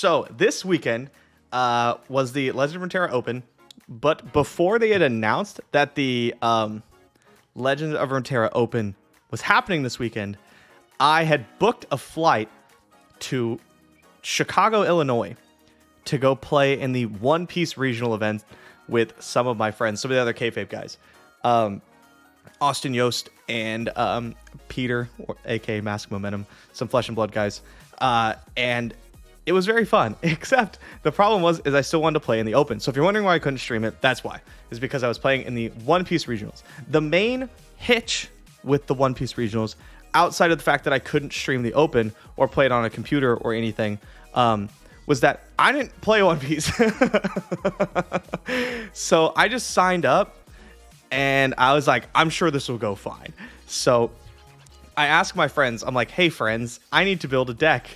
So this weekend was the Legend of Runeterra Open, but before they had announced that the Legend of Runeterra Open was happening this weekend, I had booked a flight to Chicago, Illinois, to go play in the One Piece regional event with some of my friends, some of the other kayfabe guys, Austin Yost and Peter, aka Mask Momentum, some Flesh and Blood guys, and it was very fun. Except the problem is I still wanted to play in the Open. So if you're wondering why I couldn't stream it, that's why. Is because I was playing in the One Piece regionals. The main hitch with the One Piece regionals, outside of the fact that I couldn't stream the Open or play it on a computer or anything, was that I didn't play One Piece. So I just signed up and I was like, I'm sure this will go fine. So I asked my friends, I'm like, hey friends, I need to build a deck.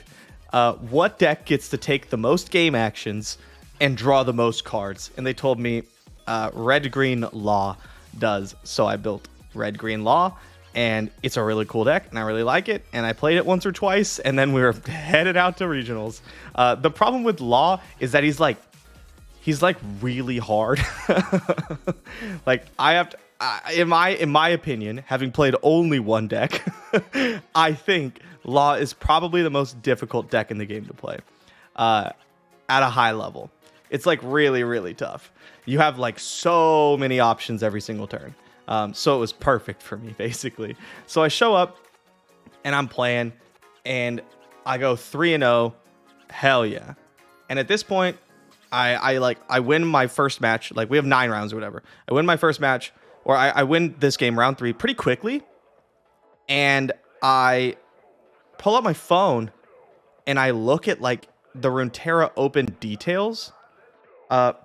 What deck gets to take the most game actions and draw the most cards? And they told me red-green LoR does. So I built red-green LoR, and it's a really cool deck, and I really like it. And I played it once or twice, and then we were headed out to regionals. The problem with LoR is that he's like really hard. Like I have to, in my opinion, having played only one deck, I think LoR is probably the most difficult deck in the game to play at a high level. It's like really, really tough. You have like so many options every single turn. So it was perfect for me, basically. So I show up and I'm playing and I go 3-0. Hell yeah. And at this point, I win my first match. Like we have 9 rounds or whatever. I win my first match, or I win this game, round 3, pretty quickly. And I pull up my phone and I look at like the Runeterra Open details,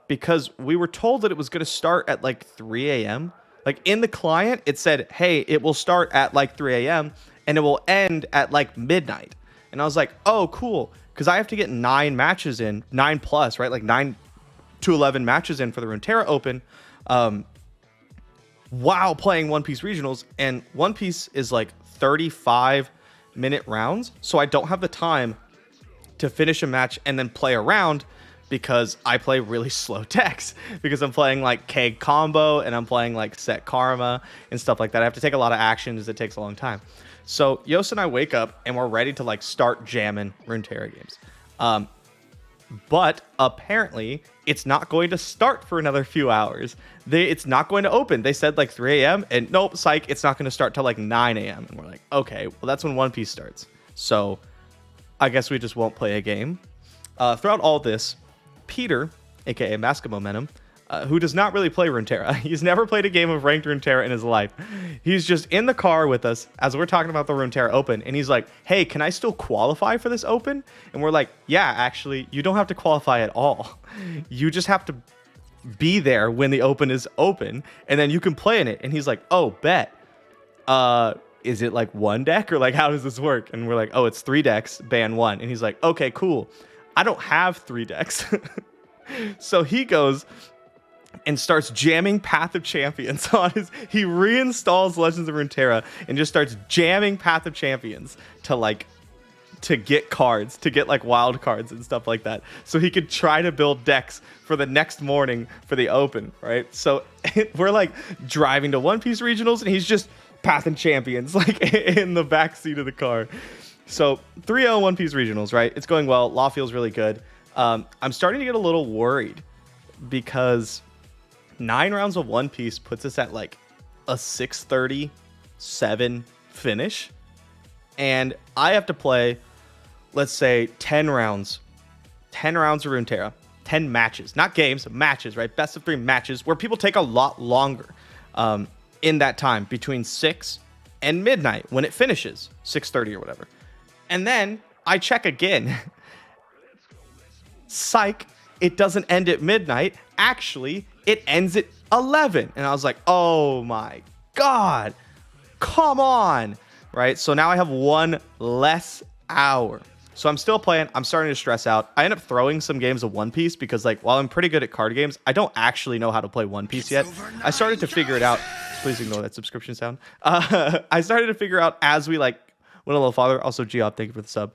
because we were told that it was going to start at like 3 a.m. Like in the client, it said, hey, it will start at like 3 a.m. and it will end at like midnight. And I was like, oh, cool. Because I have to get 9 matches in, 9 plus, right? Like 9 to 11 matches in for the Runeterra Open, while playing One Piece regionals. And One Piece is like 35-minute rounds. So I don't have the time to finish a match and then play a round, because I play really slow decks, because I'm playing like Keg Combo and I'm playing like Set Karma and stuff like that. I have to take a lot of actions. It takes a long time. So Yos and I wake up and we're ready to like start jamming Runeterra games. But apparently it's not going to start for another few hours. It's not going to open. They said like 3 a.m. and nope, psych, it's not going to start till like 9 a.m. And we're like, okay, well that's when One Piece starts. So I guess we just won't play a game. Throughout all this, Peter, aka Mask Momentum, who does not really play Runeterra. He's never played a game of ranked Runeterra in his life. He's just in the car with us as we're talking about the Runeterra Open, and he's like, hey, can I still qualify for this Open? And we're like, yeah, actually, you don't have to qualify at all. You just have to be there when the Open is open, and then you can play in it. And he's like, oh, bet. Is it like one deck, or like how does this work? And we're like, oh, it's 3 decks, ban 1. And he's like, okay, cool. I don't have 3 decks. So he goes and starts jamming Path of Champions on his. He reinstalls Legends of Runeterra and just starts jamming Path of Champions to get cards, to get like wild cards and stuff like that, so he could try to build decks for the next morning for the Open, right? So we're like driving to One Piece regionals and he's just Path and Champions like in the back seat of the car. So 3-0 One Piece regionals, right? It's going well. LoR feels really good. I'm starting to get a little worried because 9 rounds of One Piece puts us at like a 6:37 finish. And I have to play, let's say 10 rounds of Runeterra, 10 matches, not games, matches, right? Best of 3 matches where people take a lot longer in that time between 6 and midnight when it finishes, 6:30 or whatever. And then I check again. Psych, it doesn't end at midnight. Actually, it ends at 11. And I was like, oh my God, come on. Right? So now I have 1 less hour. So I'm still playing. I'm starting to stress out. I end up throwing some games of One Piece because like, while I'm pretty good at card games, I don't actually know how to play One Piece yet. I started to figure it out. Please ignore that subscription sound. I started to figure out as we like went a little farther. Also, Geop, thank you for the sub.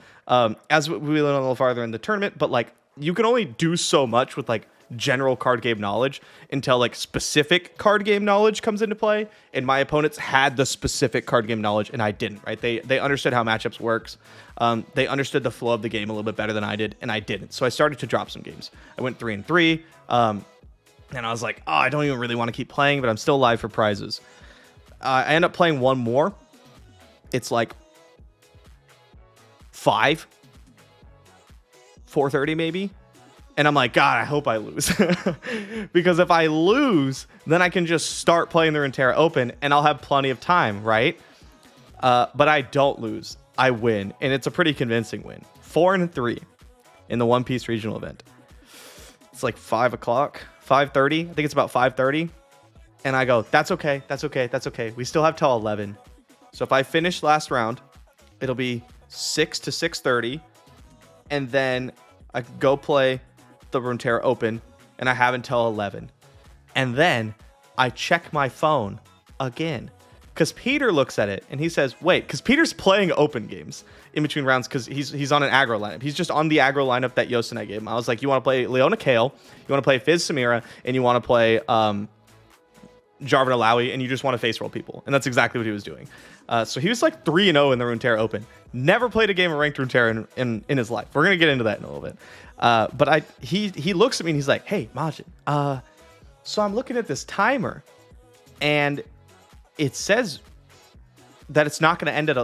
As we went a little farther in the tournament, but like you can only do so much with like general card game knowledge until like specific card game knowledge comes into play. And my opponents had the specific card game knowledge, and I didn't. Right? They understood how matchups works. They understood the flow of the game a little bit better than I did, and I didn't. So I started to drop some games. I went 3-3. And I was like, oh, I don't even really want to keep playing, but I'm still alive for prizes. I end up playing one more. It's like 4:30 maybe. And I'm like, God, I hope I lose. Because if I lose, then I can just start playing the Runeterra Open and I'll have plenty of time, right? But I don't lose. I win. And it's a pretty convincing win. 4-3 in the One Piece regional event. It's like 5 o'clock. 5:30. I think it's about 5:30. And I go, that's okay. That's okay. That's okay. We still have till 11. So if I finish last round, it'll be 6 to 6:30. And then I can go play the Runeterra Open. And I have until 11. And then I check my phone again. Because Peter looks at it and he says, wait, because Peter's playing open games in between rounds because he's on an aggro lineup. He's just on the aggro lineup that Yost and I gave him. I was like, you want to play Leona Kale, you want to play Fizz Samira, and you want to play Jarvan Alawi, and you just want to face roll people. And that's exactly what he was doing. So he was like 3-0 in the Runeterra Open. Never played a game of ranked Runeterra in his life. We're going to get into that in a little bit. But he looks at me and he's like, hey, Majin, so I'm looking at this timer and it says that it's not going to end at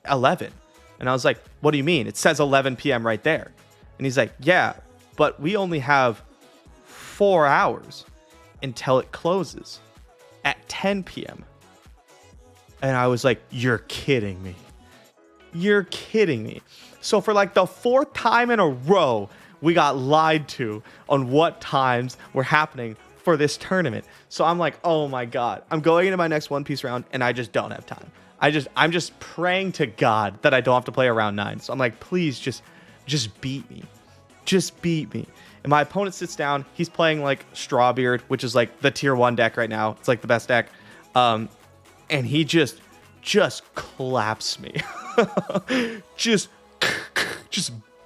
11. And I was like, what do you mean? It says 11 p.m. right there. And he's like, yeah, but we only have 4 hours until it closes at 10 p.m. And I was like, you're kidding me. You're kidding me. So for like the 4th time in a row, we got lied to on what times were happening for this tournament. So I'm like, oh my God, I'm going into my next One Piece round and I just don't have time. I'm just praying to God that I don't have to play a round 9. So I'm like, please just beat me. Just beat me. And my opponent sits down. He's playing like Strawbeard, which is like the tier 1 deck right now. It's like the best deck. And he just claps me. just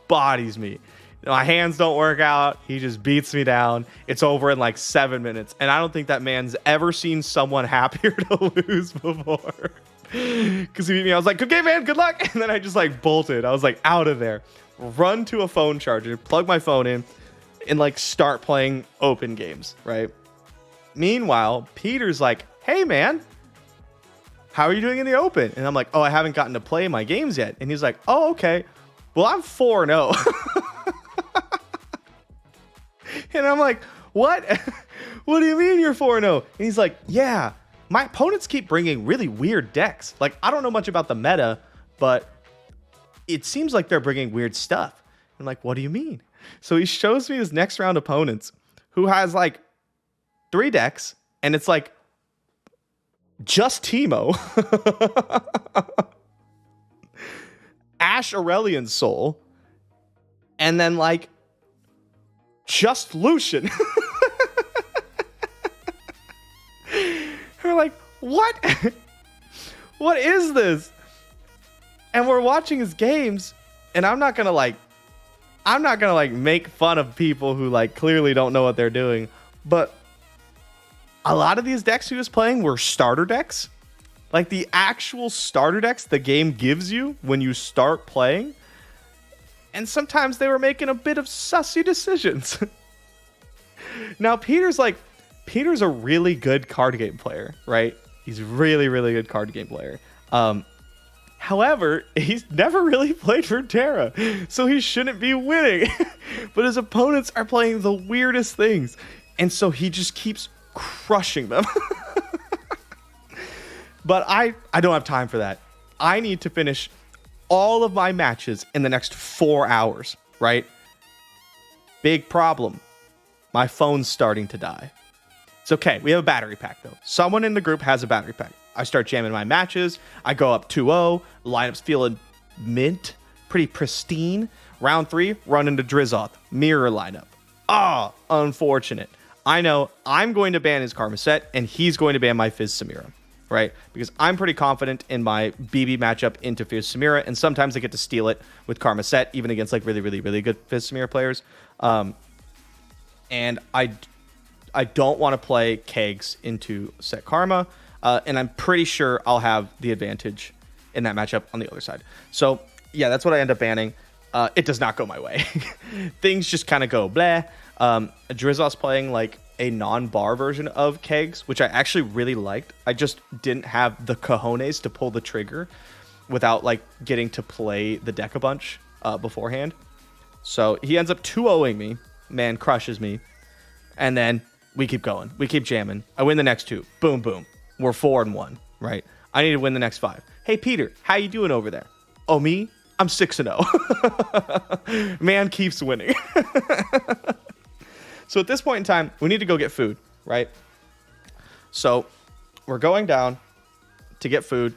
bodies me. My hands don't work out. He just beats me down. It's over in like 7 minutes. And I don't think that man's ever seen someone happier to lose before. Because he beat me. I was like, good game, man. Good luck. And then I just like bolted. I was like out of there. Run to a phone charger. Plug my phone in. And like start playing open games, right? Meanwhile, Peter's like, hey, man. How are you doing in the open? And I'm like, oh, I haven't gotten to play my games yet. And he's like, oh, okay. Well, I'm 4-0. And I'm like, what? What do you mean you're 4-0? And he's like, yeah, my opponents keep bringing really weird decks. Like, I don't know much about the meta, but it seems like they're bringing weird stuff. I'm like, what do you mean? So he shows me his next round opponents who has like 3 decks, and it's like just Teemo, Ash Aurelion Soul, and then like just Lucian. We're like, what? What is this? And we're watching his games, and I'm not gonna make fun of people who like clearly don't know what they're doing, but a lot of these decks he was playing were starter decks. Like the actual starter decks the game gives you when you start playing. And sometimes they were making a bit of sussy decisions. Now, Peter's a really good card game player, right? He's really, really good card game player. However, he's never really played Runeterra, so he shouldn't be winning. But his opponents are playing the weirdest things. And so he just keeps crushing them. But I don't have time for that. I need to finish all of my matches in the next 4 hours, right? Big problem. My phone's starting to die. It's okay. We have a battery pack, though. Someone in the group has a battery pack. I start jamming my matches. I go up 2-0. Lineup's feeling mint, pretty pristine. Round 3, run into Drizzoth. Mirror lineup. Unfortunate. I know I'm going to ban his Karma set, and he's going to ban my Fizz Samira. right? Because I'm pretty confident in my BB matchup into Fierce Samira, and sometimes I get to steal it with Karma Set, even against like really, really, really good Fierce Samira players. And I don't want to play Kegs into Set Karma, and I'm pretty sure I'll have the advantage in that matchup on the other side. So yeah, that's what I end up banning. It does not go my way. Things just kind of go blah. Drizzle's playing like a non-bar version of Kegs, which I actually really liked. I just didn't have the cojones to pull the trigger without like getting to play the deck a bunch beforehand. So he ends up 2-0ing me. Man crushes me. And then we keep going. We keep jamming. I win the next 2. Boom, boom. We're 4-1, right? I need to win the next 5. Hey, Peter, how you doing over there? Oh, me? I'm 6-0. Man keeps winning. So at this point in time, we need to go get food, right? So we're going down to get food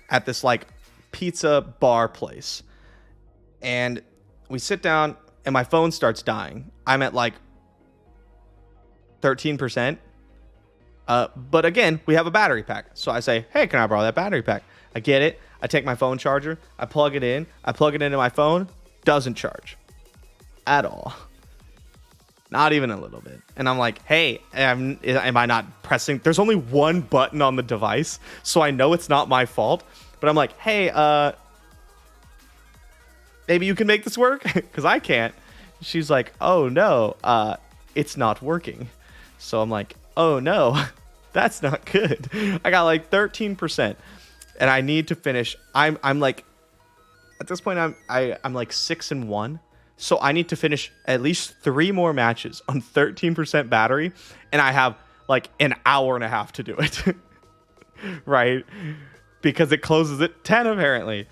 at this like pizza bar place. And we sit down and my phone starts dying. I'm at like 13%. But again, we have a battery pack. So I say, hey, can I borrow that battery pack? I get it. I take my phone charger. I plug it in. I plug it into my phone. Doesn't charge at all. Not even a little bit. And I'm like, hey, am I not pressing? There's only one button on the device, so I know it's not my fault. But I'm like, hey, maybe you can make this work? Because I can't. She's like, oh, no, it's not working. So I'm like, oh, no, that's not good. I got like 13%. And I need to finish. I'm like, at this point, I'm like 6-1. So I need to finish at least 3 more matches on 13% battery. And I have like an hour and a half to do it. Right? Because it closes at 10 apparently.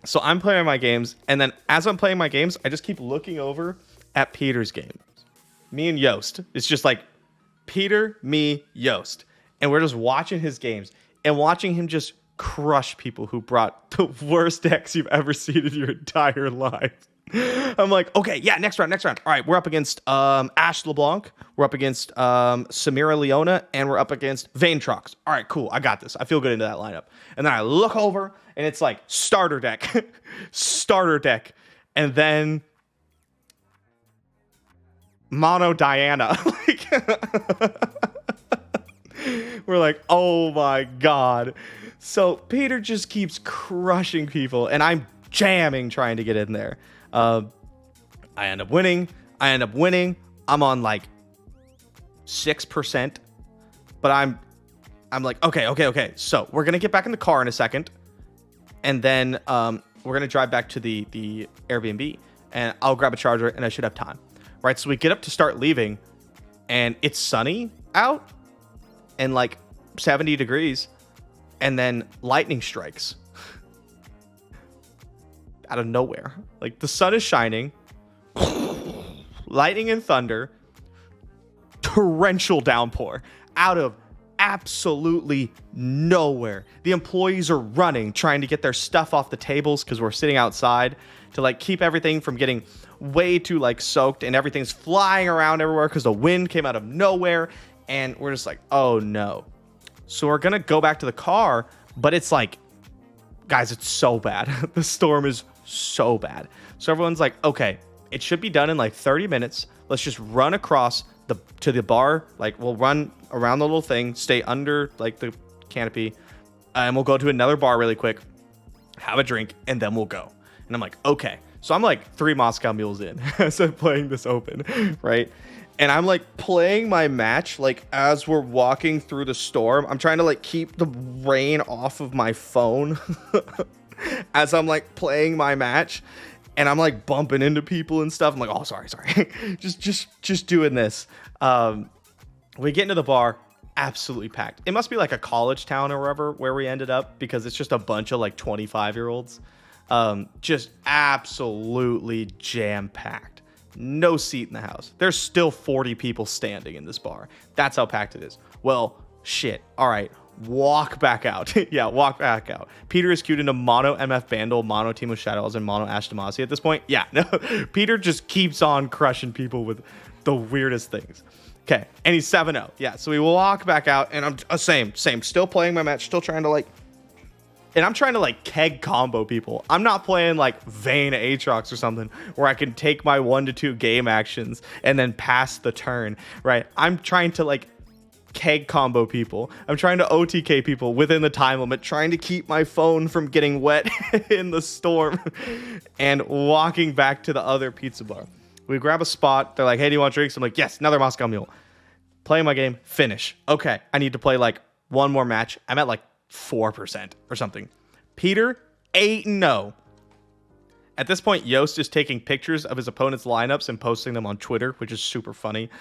So I'm playing my games. And then as I'm playing my games, I just keep looking over at Peter's games. Me and Yost. It's just like Peter, me, Yost. And we're just watching his games. And watching him just crush people who brought the worst decks you've ever seen in your entire life. I'm like, okay, yeah, next round. All right, we're up against Ash LeBlanc. We're up against Samira Leona. And we're up against Vaintrox. All right, cool. I got this. I feel good into that lineup. And then I look over, and it's like starter deck. Starter deck. And then Mono Diana. We're like, oh my God. So Peter just keeps crushing people, and I'm jamming trying to get in there. I end up winning. I'm on like 6%, but I'm like, okay. So we're gonna get back in the car in a second, and then we're gonna drive back to the Airbnb, and I'll grab a charger, and I should have time, right? So we get up to start leaving, and it's sunny out, and like 70 degrees, and then lightning strikes. Out of nowhere. Like the sun is shining, lightning and thunder, torrential downpour out of absolutely nowhere. The employees are running, trying to get their stuff off the tables because we're sitting outside to like keep everything from getting way too like soaked, and everything's flying around everywhere because the wind came out of nowhere, and we're just like, oh no. So we're gonna go back to the car, but it's like, guys, it's so bad. The storm is so bad. So everyone's like, okay, it should be done in like 30 minutes. Let's just run across to the bar. Like we'll run around the little thing, stay under like the canopy, and we'll go to another bar really quick, have a drink, and then we'll go. And I'm like, okay. So I'm like 3 Moscow Mules in as I'm playing this open, right? And I'm like playing my match like as we're walking through the storm. I'm trying to like keep the rain off of my phone as I'm like playing my match, and I'm like bumping into people and stuff. I'm like, oh, sorry. just doing this. We get into the bar, absolutely packed. It must be like a college town or wherever where we ended up, because it's just a bunch of like 25-year-olds. Just absolutely jam-packed. No seat in the house. There's still 40 people standing in this bar. That's how packed it is. Well, shit. All right. Walk back out. Yeah, walk back out. Peter is queued into mono MF Bandle, mono Team of Shadows, and mono Ash Demacia at this point. Yeah, no. Peter just keeps on crushing people with the weirdest things. Okay, and he's 7-0. Yeah, so we walk back out, and I'm same, still playing my match, still trying to like, and I'm trying to like keg combo people. I'm not playing like Vayne Aatrox or something where I can take my 1 to 2 game actions and then pass the turn, right? I'm trying to like keg combo people. I'm trying to OTK people within the time limit, trying to keep my phone from getting wet in the storm, and walking back to the other pizza bar. We grab a spot. They're like, hey, do you want drinks? I'm like, yes, another Moscow Mule. Playing my game, finish. Okay, I need to play like one more match. I'm at like 4% or something. Peter, 8-0. At this point, Yost is taking pictures of his opponent's lineups and posting them on Twitter, which is super funny,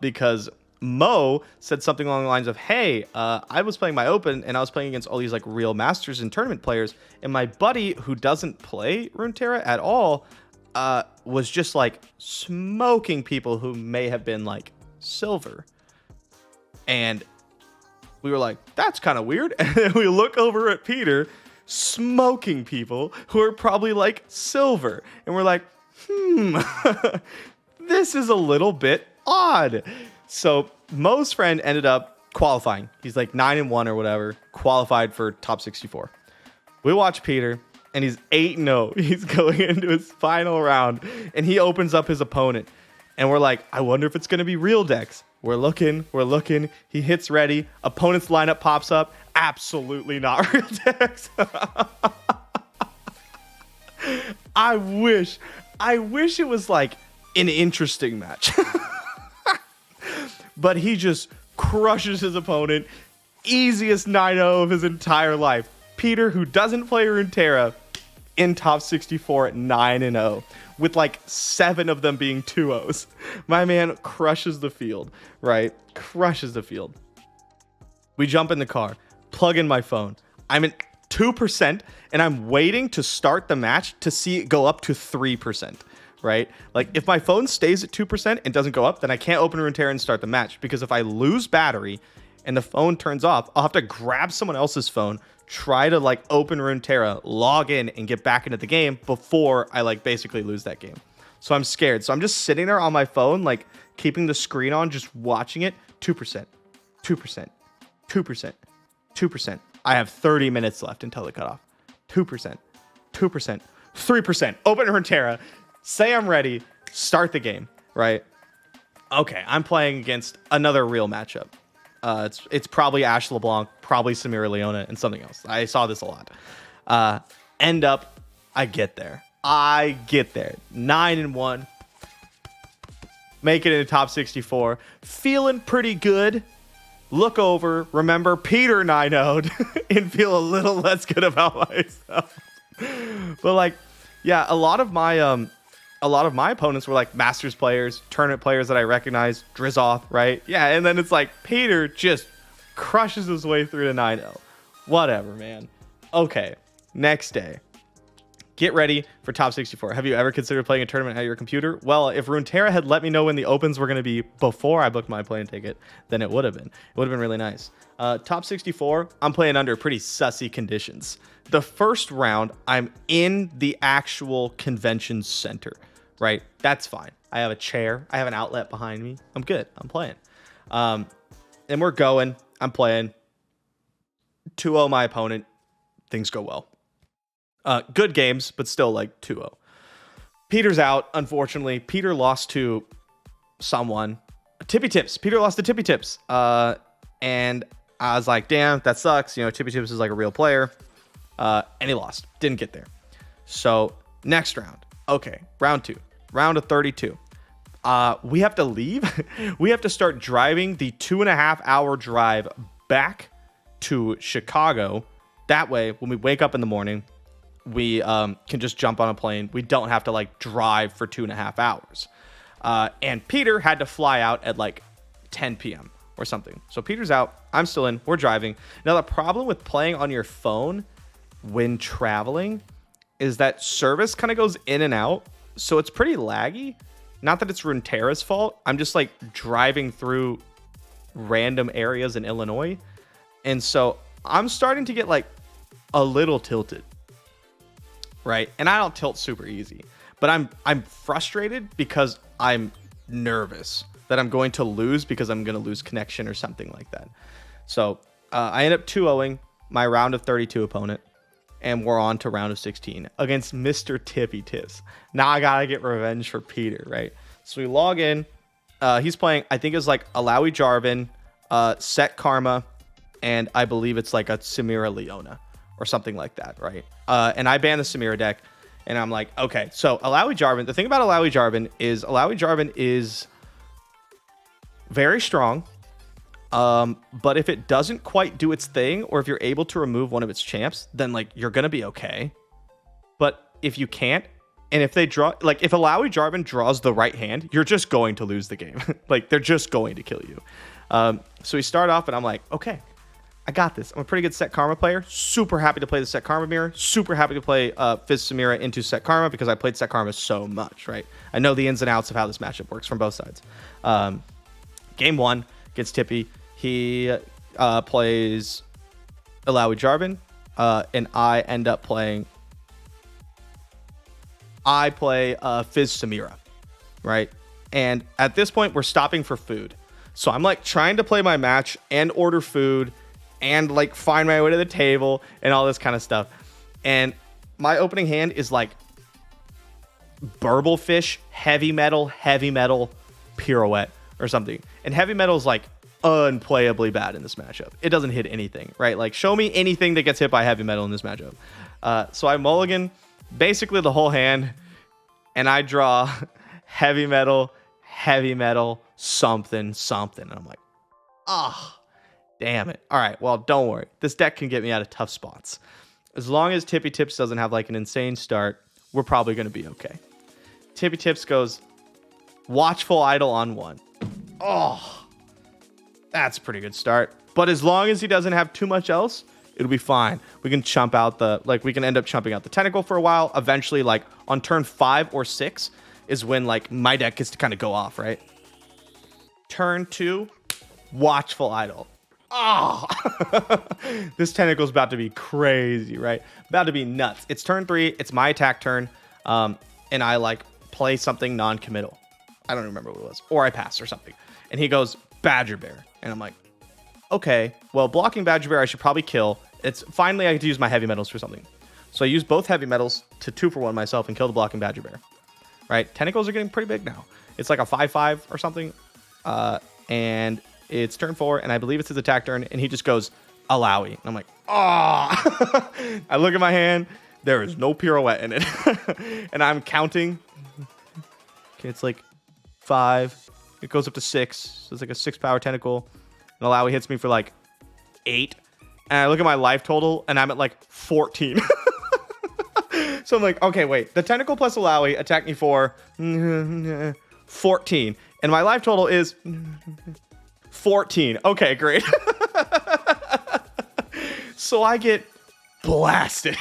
because Mo said something along the lines of, hey, I was playing my open and I was playing against all these like real masters and tournament players, and my buddy who doesn't play Runeterra at all was just like smoking people who may have been like silver. And we were like, that's kind of weird. And then we look over at Peter smoking people who are probably like silver. And we're like, this is a little bit odd. So Mo's friend ended up qualifying. He's like 9-1 or whatever, qualified for top 64. We watch Peter, and he's 8-0. He's going into his final round, and he opens up his opponent. And we're like, I wonder if it's going to be real decks. We're looking. He hits ready. Opponent's lineup pops up. Absolutely not real decks. I wish it was like an interesting match. But he just crushes his opponent. Easiest 9-0 of his entire life. Peter, who doesn't play Runeterra, in top 64 at 9-0. With like 7 of them being 2-0s. My man crushes the field, right? Crushes the field. We jump in the car, plug in my phone. I'm at 2%, and I'm waiting to start the match to see it go up to 3%, right? Like, if my phone stays at 2% and doesn't go up, then I can't open Runeterra and start the match. Because if I lose battery and the phone turns off, I'll have to grab someone else's phone, try to like open Runeterra, log in, and get back into the game before I like basically lose that game. So I'm scared. So I'm just sitting there on my phone, like keeping the screen on, just watching it. 2%, 2%, 2%, 2%. I have 30 minutes left until the cutoff. 2%, 2%, 3%. Open Runeterra, say I'm ready, start the game, right? Okay, I'm playing against another real matchup. It's probably Ash LeBlanc, probably Samira Leona, and something else. I saw this a lot. I get there. 9-1. Make it into top 64. Feeling pretty good. Look over, remember Peter 9-0'd and feel a little less good about myself. But like, yeah, a lot of my opponents were like Masters players, tournament players that I recognize, Drizoth, right? Yeah, and then it's like Peter just crushes his way through to 9-0. Whatever, man. Okay, next day. Get ready for top 64. Have you ever considered playing a tournament at your computer? Well, if Runeterra had let me know when the opens were going to be before I booked my plane ticket, then it would have been. It would have been really nice. Top 64, I'm playing under pretty sussy conditions. The first round, I'm in the actual convention center, right? That's fine. I have a chair. I have an outlet behind me. I'm good. I'm playing. And we're going. I'm playing. 2-0 my opponent. Things go well. Good games, but still like 2-0. Peter's out, unfortunately. Peter lost to someone. Tippy Tips. Peter lost to Tippy Tips. And I was like, damn, that sucks. You know, Tippy Tips is like a real player. And he lost. Didn't get there. So, next round. Okay, round 2. Round of 32. We have to leave. We have to start driving the 2.5-hour drive back to Chicago. That way, when we wake up in the morning, we can just jump on a plane. We don't have to like drive for 2.5 hours. And Peter had to fly out at like 10 p.m. or something. So Peter's out. I'm still in. We're driving. Now, the problem with playing on your phone when traveling is that service kind of goes in and out. So it's pretty laggy. Not that it's Runeterra's fault. I'm just like driving through random areas in Illinois. And so I'm starting to get like a little tilted. Right? And I don't tilt super easy, but I'm frustrated because I'm nervous that I'm going to lose because I'm going to lose connection or something like that. So I end up 2-0ing my round of 32 opponent, and we're on to round of 16 against Mr. Tippy Tips. Now I got to get revenge for Peter, right? So we log in. He's playing, I think it's like Alawi Jarvan, Set Karma, and I believe it's like a Samira Leona or something like that, right? And I ban the Samira deck, and I'm like, okay, so Alawi Jarvan, the thing about Alawi Jarvan is very strong, but if it doesn't quite do its thing, or if you're able to remove one of its champs, then like you're gonna be okay. But if you can't, and if they draw, like if Alawi Jarvan draws the right hand, you're just going to lose the game. Like they're just going to kill you. So we start off, and I'm like, okay, I got this. I'm a pretty good Set Karma player. Super happy to play the Set Karma mirror. Super happy to play Fizz Samira into Set Karma because I played Set Karma so much, right? I know the ins and outs of how this matchup works from both sides. Game 1 against Tippy. He plays Alawi Jarvan, and I end up playing... I play Fizz Samira, right? And at this point, we're stopping for food. So I'm like trying to play my match and order food and like find my way to the table and all this kind of stuff. And my opening hand is like Burblefish, Heavy Metal, Pirouette or something. And Heavy Metal is like unplayably bad in this matchup. It doesn't hit anything, right? Like show me anything that gets hit by Heavy Metal in this matchup. So I mulligan basically the whole hand, and I draw Heavy Metal, something. And I'm like, damn it. All right, well, don't worry. This deck can get me out of tough spots. As long as Tippy Tips doesn't have like an insane start, we're probably going to be okay. Tippy Tips goes Watchful Idol on 1. Oh, that's a pretty good start. But as long as he doesn't have too much else, it'll be fine. We can chump out we can end up chumping out the Tentacle for a while. Eventually, like on turn 5 or 6 is when like my deck gets to kind of go off, right? Turn 2, Watchful Idol. Oh, this Tentacle's about to be crazy, right? About to be nuts. It's turn 3. It's my attack turn. And I like play something non-committal. I don't remember what it was. Or I pass or something. And he goes Badger Bear. And I'm like, okay, well, blocking Badger Bear, I should probably kill. It's finally I get to use my Heavy Metals for something. So I use both Heavy Metals to 2-for-1 myself and kill the blocking Badger Bear. Right? Tentacles are getting pretty big now. It's like a 5/5 or something. And it's turn 4, and I believe it's his attack turn, and he just goes Alawi. And I'm like, oh. I look at my hand. There is no pirouette in it. And I'm counting. Okay, it's like 5. It goes up to 6. So it's like a 6-power tentacle. And Alawi hits me for like 8. And I look at my life total, and I'm at like 14. So I'm like, okay, wait. The tentacle plus Alawi attack me for 14. And my life total is 14. Okay, great. So I get blasted.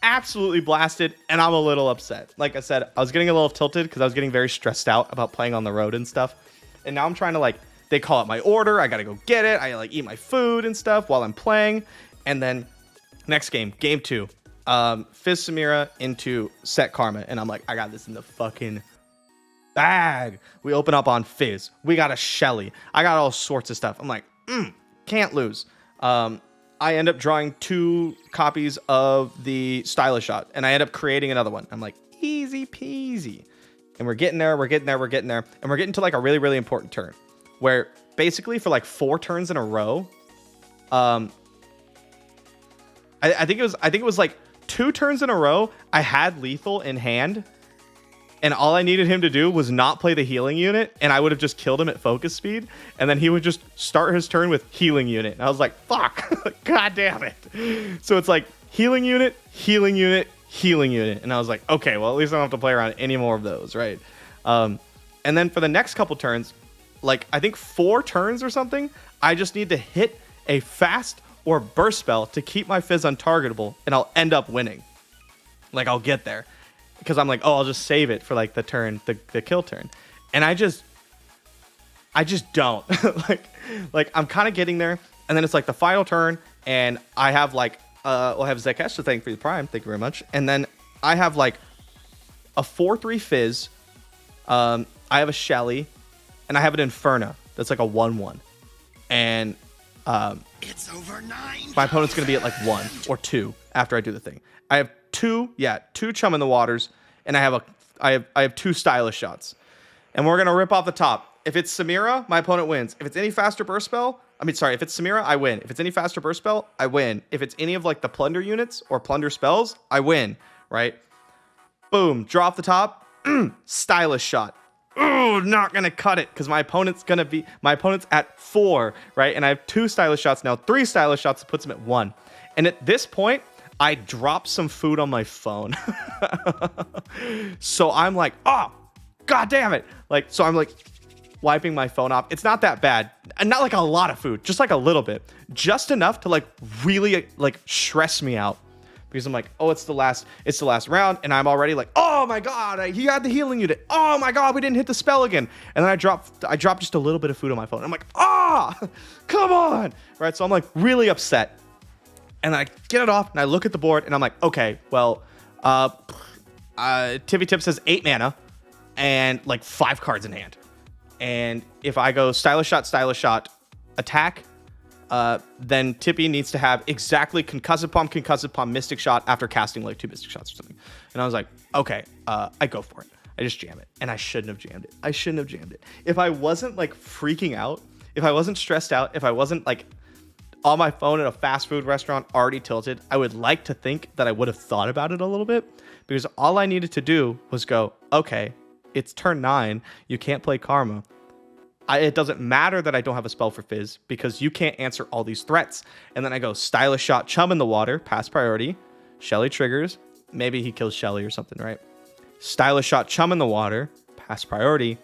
Absolutely blasted. And I'm a little upset. Like I said, I was getting a little tilted because I was getting very stressed out about playing on the road and stuff. And now I'm trying to like, they call it my order. I got to go get it. I like eat my food and stuff while I'm playing. And then next game, game 2. Fizz Samira into Set Karma. And I'm like, I got this in the fucking bag. We open up on Fizz. We got a Shelly. I got all sorts of stuff. I'm like, can't lose. I end up drawing 2 copies of the Stylish Shot, and I end up creating another one. I'm like, easy peasy. And we're getting there, and we're getting to like a really, really important turn where basically for like 4 turns in a row, I think it was like 2 turns in a row, I had lethal in hand. And all I needed him to do was not play the healing unit, and I would have just killed him at focus speed, and then he would just start his turn with healing unit. And I was like, fuck, god damn it. So it's like healing unit, healing unit, healing unit. And I was like, okay, well, at least I don't have to play around any more of those, right? And then for the next couple turns, like I think 4 turns or something, I just need to hit a fast or burst spell to keep my Fizz untargetable, and I'll end up winning. Like, I'll get there. Because I'm like, oh, I'll just save it for like the turn, the kill turn. And I just don't. like I'm kind of getting there. And then it's like the final turn, and I have like I have Zekesh to thank for the Prime. Thank you very much. And then I have like a 4/3 Fizz. I have a Shelly, and I have an Inferno that's like a 1/1, and It's over 9. my opponent's gonna be at like 1 or 2 after I do the thing. I have two Chum in the Waters, and I have 2 Stylish Shots, and we're gonna rip off the top. If it's Samira, my opponent wins. If it's any faster burst spell, if it's Samira, I win. If it's any faster burst spell, I win. If it's any of like the plunder units or plunder spells, I win, right? Boom, draw off the top, Stylish Shot. Ooh, not gonna cut it because my opponent's at 4, right? And I have 2 Stylish Shots now, 3 Stylish Shots that puts him at 1. And at this point, I drop some food on my phone. So I'm like, oh, god damn it. Like, so I'm like wiping my phone off. It's not that bad. And not like a lot of food, just like a little bit. Just enough to like really like stress me out. Because I'm like, oh, it's the last round, and I'm already like, oh my god, he had the healing unit. Oh my god, we didn't hit the spell again. And then I dropped just a little bit of food on my phone. I'm like, come on, right? So I'm like really upset, and I get it off, and I look at the board, and I'm like, okay, well, Tippy Tip says 8 mana, and like 5 cards in hand, and if I go Stylish Shot, attack. Then Tippy needs to have exactly Concussive Palm, Mystic Shot after casting like 2 Mystic Shots or something. And I was like, okay, I go for it. I just jam it. And I shouldn't have jammed it. If I wasn't like freaking out, if I wasn't stressed out, if I wasn't like on my phone at a fast food restaurant already tilted, I would like to think that I would have thought about it a little bit, because all I needed to do was go, okay, it's turn 9. You can't play Karma. It doesn't matter that I don't have a spell for Fizz, because you can't answer all these threats. And then I go Stylish Shot, Chum in the Water, pass priority. Shelly triggers. Maybe he kills Shelly or something, right? Stylish Shot, Chum in the Water, pass priority,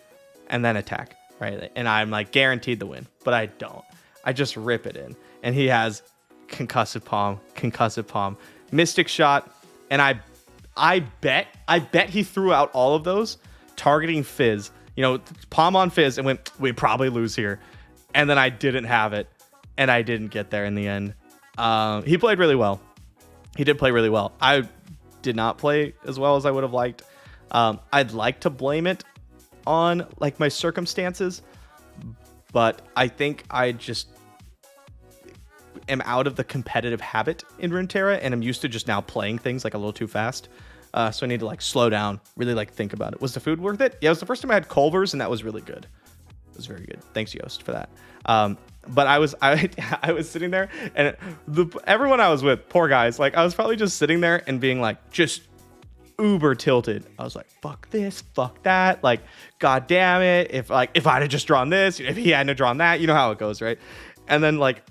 and then attack, right? And I'm like guaranteed the win, but I don't. I just rip it in. And he has Concussive Palm, Mystic Shot, and I bet he threw out all of those targeting Fizz. You know, palm on Fizz, and went, we probably lose here. And then I didn't have it, and I didn't get there in the end. He played really well. He did play really well. I did not play as well as I would have liked. I'd like to blame it on like my circumstances, but I think I just am out of the competitive habit in Runeterra, and I'm used to just now playing things like a little too fast. So I need to like slow down, really like think about it. Was the food worth it? Yeah, it was the first time I had Culver's, and that was really good. It was very good. Thanks, Yost, for that. But I was sitting there, and everyone I was with, poor guys, like I was probably just sitting there and being like just uber tilted. I was like, fuck this, fuck that, like god damn it. If I'd have just drawn this, if he hadn't drawn that, you know how it goes, right? And then like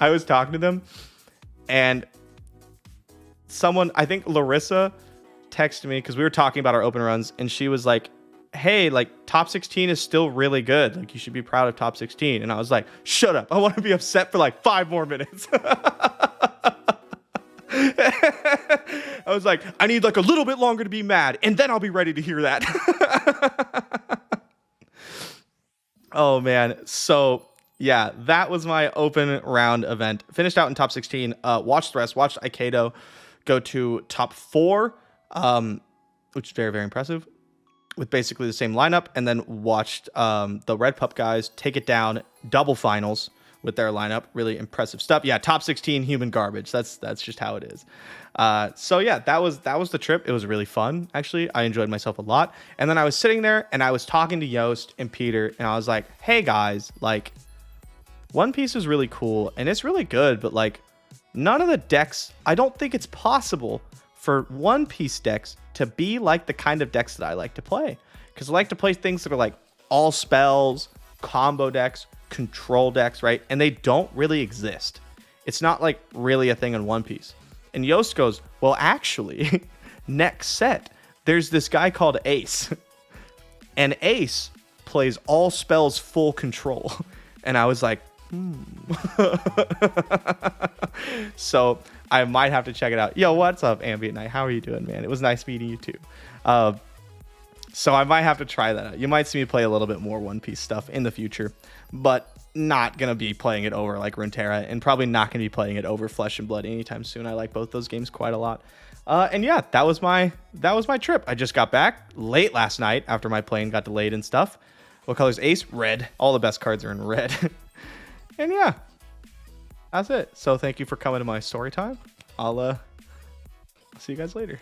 I was talking to them, and someone, I think Larissa, texted me because we were talking about our open runs, and she was like, hey, like top 16 is still really good, like you should be proud of top 16. And I was like, shut up, I want to be upset for like 5 more minutes. I was like, I need like a little bit longer to be mad, and then I'll be ready to hear that. Oh man, so yeah, that was my open round event. Finished out in top 16. Watched the rest. Watched Aikido go to top 4, which is very, very impressive, with basically the same lineup. And then watched the Red Pup guys take it down, double finals with their lineup. Really impressive stuff. Yeah, top 16 human garbage. That's just how it is. So yeah, that was the trip. It was really fun, actually. I enjoyed myself a lot. And then I was sitting there and I was talking to Yost and Peter, and I was like, hey guys, like One Piece is really cool and it's really good, but like none of the decks, I don't think it's possible for One Piece decks to be like the kind of decks that I like to play. Because I like to play things that are like all spells, combo decks, control decks, right? And they don't really exist. It's not like really a thing in One Piece. And Yost goes, well, actually, next set, there's this guy called Ace. And Ace plays all spells full control. And I was like, So I might have to check it out. Yo, what's up, Ambient Night? How are you doing, man? It was nice meeting you too. So I might have to try that out. You might see me play a little bit more One Piece stuff in the future, but not going to be playing it over like Runeterra, and probably not going to be playing it over Flesh and Blood anytime soon. I like both those games quite a lot. And yeah, that was my trip. I just got back late last night after my plane got delayed and stuff. What color's ace? Red. All the best cards are in red. And yeah, that's it. So thank you for coming to my story time. I'll see you guys later.